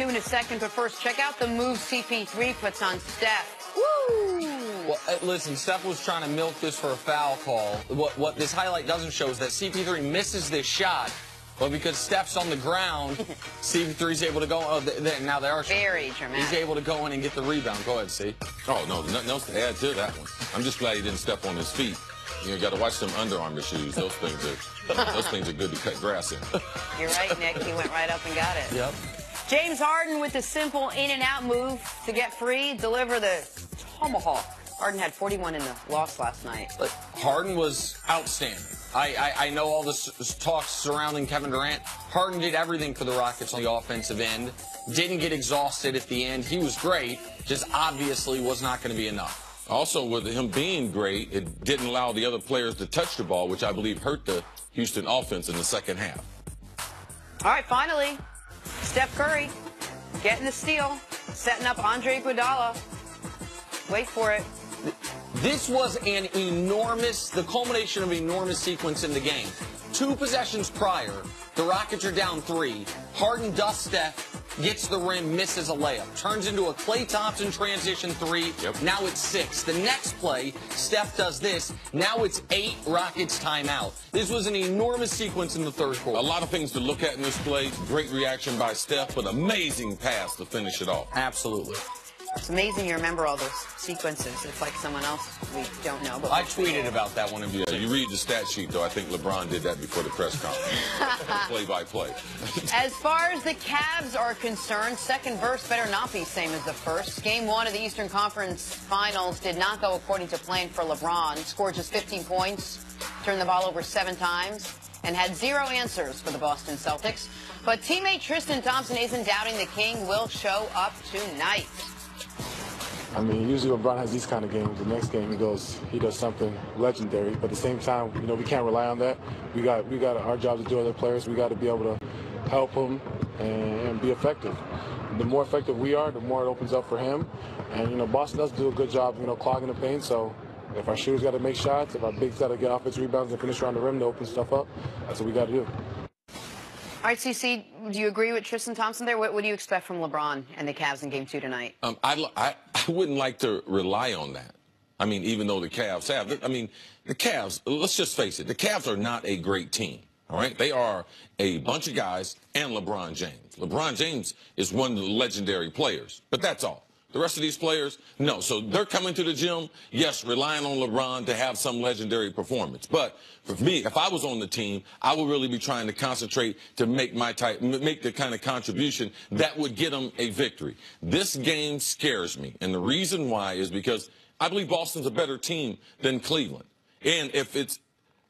2 in a second, but first, check out the move CP3 puts on Steph. Woo! Well, listen, Steph was trying to milk this for a foul call. What this highlight doesn't show is that CP3 misses this shot, but because Steph's on the ground, CP3's able to go. Oh, now they are very dramatic. He's able to go in and get the rebound. Go ahead, C. Oh, no, nothing else to add to that one. I'm just glad he didn't step on his feet. You got to watch them Under Armour shoes. Those things are good to cut grass in. You're right, Nick. He went right up and got it. Yep. James Harden with the simple in-and-out move to get free, deliver the tomahawk. Harden had 41 in the loss last night. But Harden was outstanding. I know all this talk surrounding Kevin Durant. Harden did everything for the Rockets on the offensive end. Didn't get exhausted at the end. He was great. Just obviously was not going to be enough. Also, with him being great, it didn't allow the other players to touch the ball, which I believe hurt the Houston offense in the second half. All right, finally, Steph Curry getting the steal, setting up Andre Iguodala. Wait for it. This was the culmination of an enormous sequence in the game. 2 possessions prior, the Rockets are down 3. Harden dusts Steph, gets the rim, misses a layup. Turns into a Klay Thompson transition 3. Yep. Now it's 6. The next play, Steph does this. Now it's 8, Rockets timeout. This was an enormous sequence in the third quarter. A lot of things to look at in this play. Great reaction by Steph, but amazing pass to finish it off. Absolutely. It's amazing you remember all those sequences. It's like someone else we don't know. But I tweeted about that one. Yeah, you read the stat sheet, though. I think LeBron did that before the press conference. Play-by-play. As far as the Cavs are concerned, second verse better not be same as the first. Game 1 of the Eastern Conference Finals did not go according to plan for LeBron. Scored just 15 points, turned the ball over 7 times, and had 0 answers for the Boston Celtics. But teammate Tristan Thompson isn't doubting the King will show up tonight. I mean, usually LeBron has these kind of games. The next game he does something legendary. But at the same time, you know, we can't rely on that. We got our job to do other players. We got to be able to help him and be effective. The more effective we are, the more it opens up for him. And you know, Boston does do a good job, you know, clogging the paint. So if our shooters got to make shots, if our bigs got to get offensive rebounds and finish around the rim to open stuff up, that's what we got to do. All right, CC, do you agree with Tristan Thompson there? What do you expect from LeBron and the Cavs in Game 2 tonight? I wouldn't like to rely on that. I mean, even though the Cavs have, I mean, the Cavs, let's just face it, the Cavs are not a great team, all right? They are a bunch of guys and LeBron James. LeBron James is one of the legendary players, but that's all. The rest of these players, no. So they're coming to the gym, yes, relying on LeBron to have some legendary performance. But for me, if I was on the team, I would really be trying to concentrate to make the kind of contribution that would get them a victory. This game scares me, and the reason why is because I believe Boston's a better team than Cleveland. And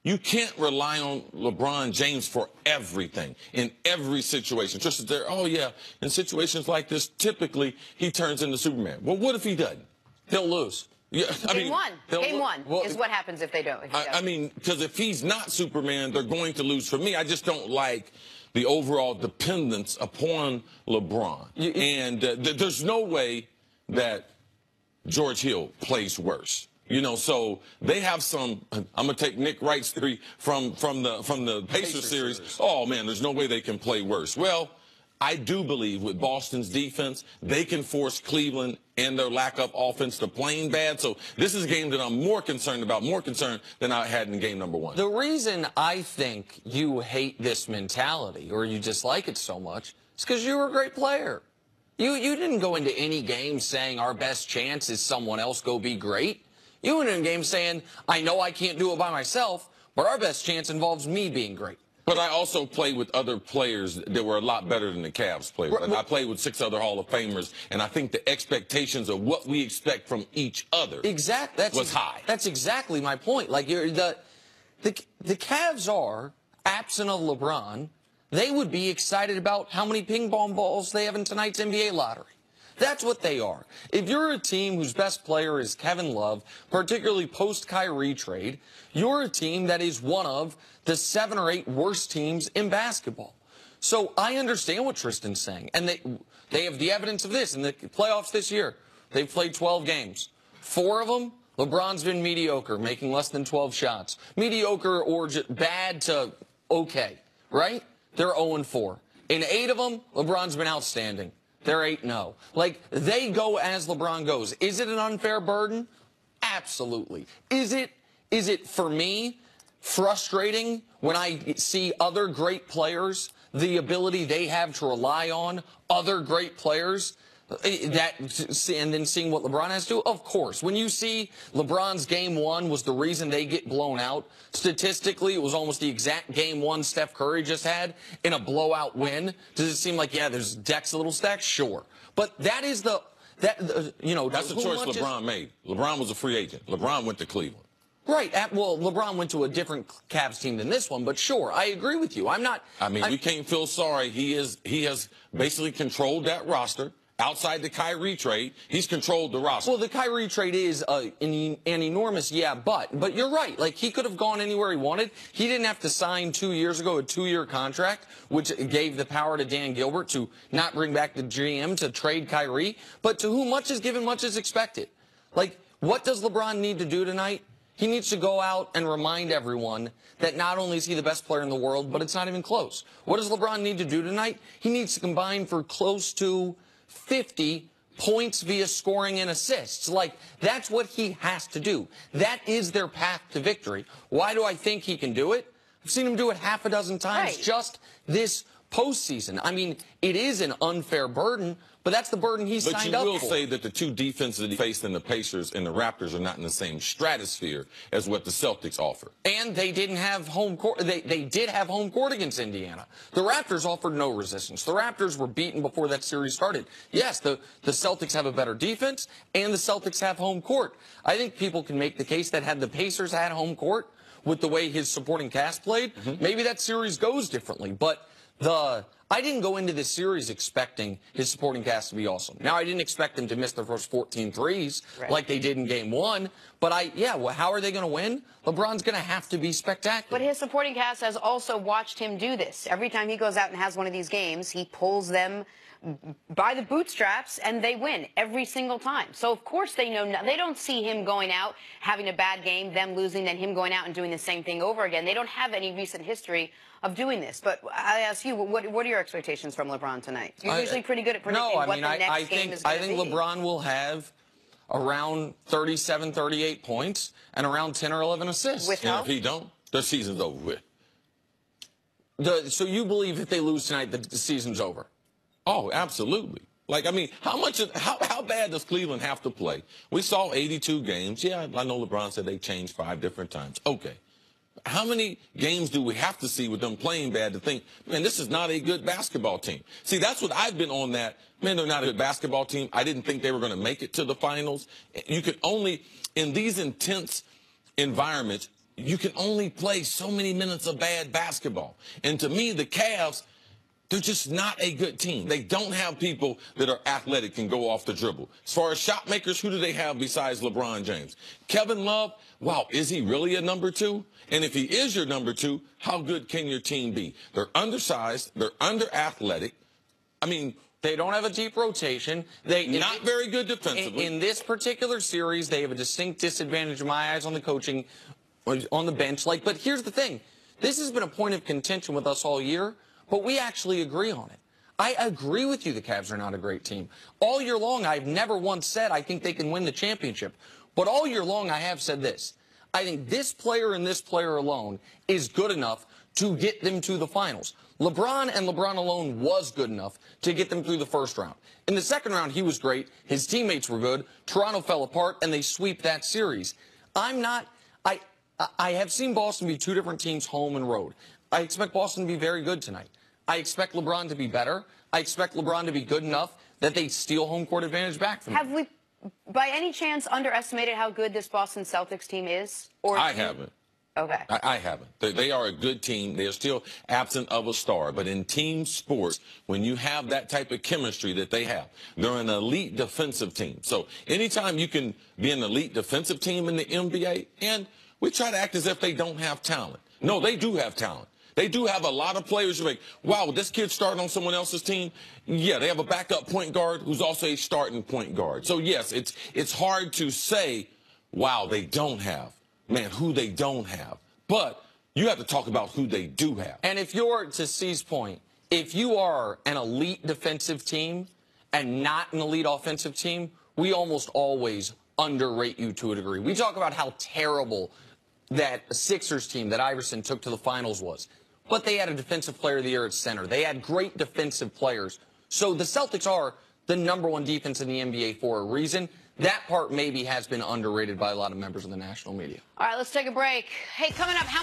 you can't rely on LeBron James for everything, in every situation. Just there, oh, yeah, in situations like this, typically he turns into Superman. Well, what if he doesn't? He'll lose. Yeah, Game 1 is what happens if they don't. I mean, because if he's not Superman, they're going to lose. For me, I just don't like the overall dependence upon LeBron. And there's no way that George Hill plays worse. You know, so they have some. I'm gonna take Nick Wright's theory from the Pacers series. Oh man, there's no way they can play worse. Well, I do believe with Boston's defense, they can force Cleveland and their lack of offense to playing bad. So this is a game that I'm more concerned than I had in game number 1. The reason I think you hate this mentality or you dislike it so much is because you were a great player. You didn't go into any game saying our best chance is someone else go be great. You went in a game saying, I know I can't do it by myself, but our best chance involves me being great. But I also played with other players that were a lot better than the Cavs players. And I played with 6 other Hall of Famers, and I think the expectations of what we expect from each other was high. That's exactly my point. Like the Cavs are, absent of LeBron, they would be excited about how many ping pong balls they have in tonight's NBA lottery. That's what they are. If you're a team whose best player is Kevin Love, particularly post-Kyrie trade, you're a team that is one of the 7 or 8 worst teams in basketball. So I understand what Tristan's saying. And they have the evidence of this in the playoffs this year. They've played 12 games. 4 of them, LeBron's been mediocre, making less than 12 shots. Mediocre or just bad to okay, right? They're 0-4. In 8 of them, LeBron's been outstanding. they're 8-0. Like, they go as LeBron goes. Is it an unfair burden? Absolutely. Is it for me frustrating when I see other great players, the ability they have to rely on other great players, and then seeing what LeBron has to do? Of course. When you see LeBron's game one was the reason they get blown out, statistically it was almost the exact game one Steph Curry just had in a blowout win. Does it seem like, yeah, there's decks a little stacked? Sure. But that is that's the choice LeBron made. LeBron was a free agent. LeBron went to Cleveland. Right. Well, LeBron went to a different Cavs team than this one, but sure, I agree with you. We can't feel sorry. He has basically controlled that roster. Outside the Kyrie trade, he's controlled the roster. Well, the Kyrie trade is an enormous, but you're right. Like, he could have gone anywhere he wanted. He didn't have to sign 2 years ago a 2-year contract, which gave the power to Dan Gilbert to not bring back the GM to trade Kyrie. But to whom much is given, much is expected. Like, what does LeBron need to do tonight? He needs to go out and remind everyone that not only is he the best player in the world, but it's not even close. What does LeBron need to do tonight? He needs to combine for close to 50 points via scoring and assists. Like, that's what he has to do. That is their path to victory. Why do I think he can do it? I've seen him do it half a dozen times just this postseason. I mean, it is an unfair burden, but that's the burden he signed up for. But you will say that the two defenses that he faced in the Pacers and the Raptors are not in the same stratosphere as what the Celtics offer. And they didn't have home court. They did have home court against Indiana. The Raptors offered no resistance. The Raptors were beaten before that series started. Yes, the Celtics have a better defense, and the Celtics have home court. I think people can make the case that had the Pacers had home court with the way his supporting cast played, maybe that series goes differently. But I didn't go into this series expecting his supporting cast to be awesome. Now, I didn't expect them to miss their first 14 threes like they did in game one. But how are they going to win? LeBron's going to have to be spectacular. But his supporting cast has also watched him do this. Every time he goes out and has one of these games, he pulls them by the bootstraps, and they win every single time. So, of course, they know they don't see him going out, having a bad game, them losing, then him going out and doing the same thing over again. They don't have any recent history of doing this. But I ask you, what are your expectations from LeBron tonight? You're usually pretty good at predicting what the next game is going to be. I think LeBron will have around 37, 38 points and around 10 or 11 assists. With help? And if he don't, the season's over with. So you believe if they lose tonight, the season's over? Oh, absolutely. Like, I mean, how bad does Cleveland have to play? We saw 82 games. Yeah, I know LeBron said they changed 5 different times. Okay. How many games do we have to see with them playing bad to think, man, this is not a good basketball team? See, that's what I've been on that. Man, they're not a good basketball team. I didn't think they were going to make it to the finals. You could only, in these intense environments, you can only play so many minutes of bad basketball. And to me, the Cavs, they're just not a good team. They don't have people that are athletic and go off the dribble. As far as shot makers, who do they have besides LeBron James? Kevin Love, wow, is he really a number 2? And if he is your number 2, how good can your team be? They're undersized. They're under-athletic. I mean, they don't have a deep rotation. Not very good defensively. In this particular series, they have a distinct disadvantage in my eyes on the coaching, on the bench. But here's the thing. This has been a point of contention with us all year. But we actually agree on it. I agree with you the Cavs are not a great team. All year long, I've never once said I think they can win the championship. But all year long, I have said this. I think this player and this player alone is good enough to get them to the finals. LeBron and LeBron alone was good enough to get them through the first round. In the second round, he was great. His teammates were good. Toronto fell apart, and they sweep that series. I have seen Boston be 2 different teams, home and road. I expect Boston to be very good tonight. I expect LeBron to be better. I expect LeBron to be good enough that they steal home court advantage back from him. Have we, by any chance, underestimated how good this Boston Celtics team is? I haven't. Okay. I haven't. They are a good team. They are still absent of a star. But in team sports, when you have that type of chemistry that they have, they're an elite defensive team. So anytime you can be an elite defensive team in the NBA, and we try to act as if they don't have talent. No, they do have talent. They do have a lot of players who make, wow, this kid starting on someone else's team. Yeah, they have a backup point guard who's also a starting point guard. So, yes, it's hard to say, wow, they don't have. Man, who they don't have. But you have to talk about who they do have. And if you're, to C's point, if you are an elite defensive team and not an elite offensive team, we almost always underrate you to a degree. We talk about how terrible that Sixers team that Iverson took to the finals was. But they had a defensive player of the year at center. They had great defensive players. So the Celtics are the #1 defense in the NBA for a reason. That part maybe has been underrated by a lot of members of the national media. All right, let's take a break. Hey, coming up, how